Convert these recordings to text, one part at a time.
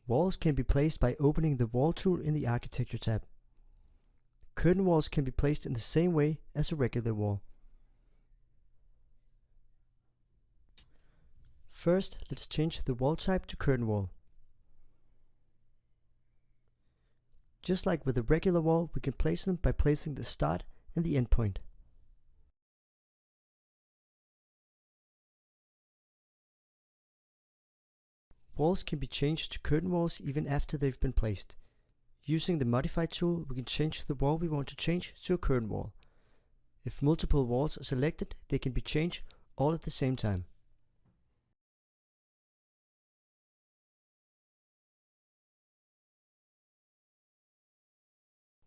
Walls can be placed by opening the Wall tool in the Architecture tab. Curtain walls can be placed in the same way as a regular wall. First, let's change the wall type to curtain wall. Just like with a regular wall, we can place them by placing the start and the end point. Walls can be changed to curtain walls even after they've been placed. Using the Modify tool, we can change the wall we want to change to a curtain wall. If multiple walls are selected, they can be changed all at the same time.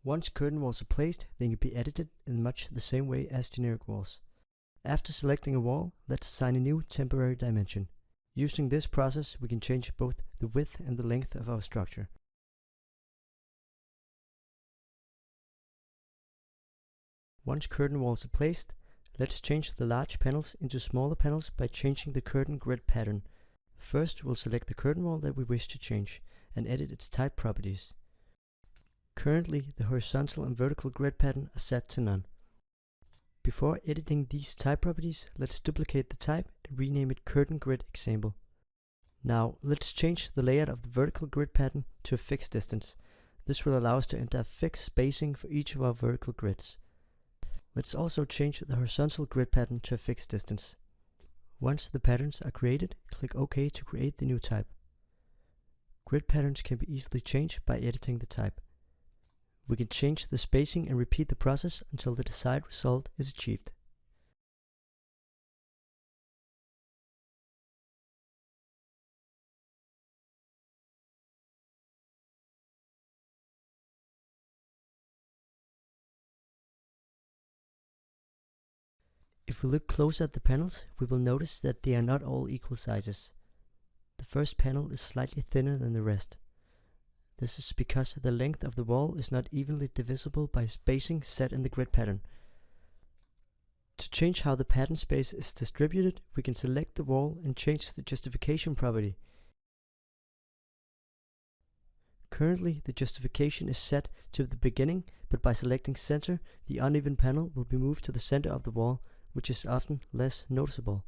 Once curtain walls are placed, they can be edited in much the same way as generic walls. After selecting a wall, let's assign a new temporary dimension. Using this process, we can change both the width and the length of our structure. Once curtain walls are placed, let's change the large panels into smaller panels by changing the curtain grid pattern. First, we'll select the curtain wall that we wish to change and edit its type properties. Currently, the horizontal and vertical grid pattern are set to none. Before editing these type properties, let's duplicate the type and rename it Curtain Grid Example. Now, let's change the layout of the vertical grid pattern to a fixed distance. This will allow us to enter a fixed spacing for each of our vertical grids. Let's also change the horizontal grid pattern to a fixed distance. Once the patterns are created, click OK to create the new type. Grid patterns can be easily changed by editing the type. We can change the spacing and repeat the process until the desired result is achieved. If we look close at the panels, we will notice that they are not all equal sizes. The first panel is slightly thinner than the rest. This is because the length of the wall is not evenly divisible by spacing set in the grid pattern. To change how the pattern space is distributed, we can select the wall and change the justification property. Currently, the justification is set to the beginning, but by selecting center, the uneven panel will be moved to the center of the wall, which is often less noticeable.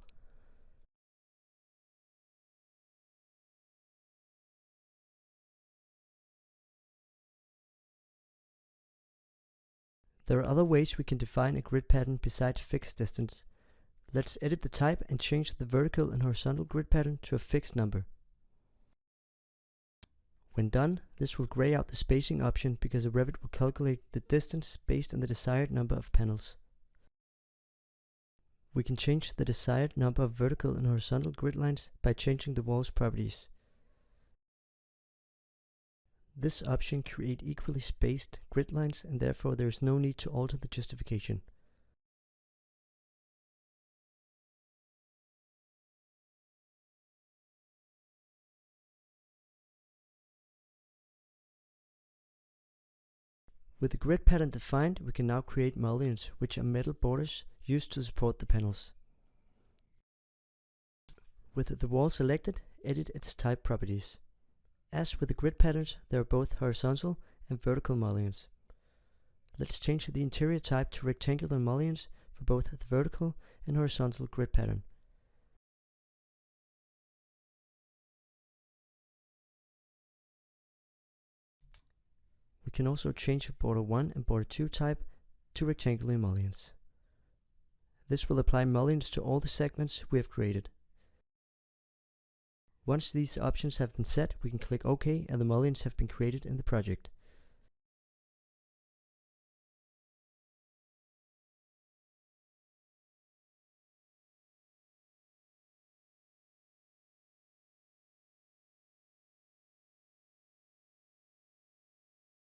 There are other ways we can define a grid pattern besides fixed distance. Let's edit the type and change the vertical and horizontal grid pattern to a fixed number. When done, this will gray out the spacing option because Revit will calculate the distance based on the desired number of panels. We can change the desired number of vertical and horizontal grid lines by changing the wall's properties. This option creates equally spaced grid lines, and therefore there is no need to alter the justification. With the grid pattern defined, we can now create mullions, which are metal borders used to support the panels. With the wall selected, edit its type properties. As with the grid patterns, there are both horizontal and vertical mullions. Let's change the interior type to rectangular mullions for both the vertical and horizontal grid pattern. We can also change border 1 and border 2 type to rectangular mullions. This will apply mullions to all the segments we have created. Once these options have been set, we can click OK and the mullions have been created in the project.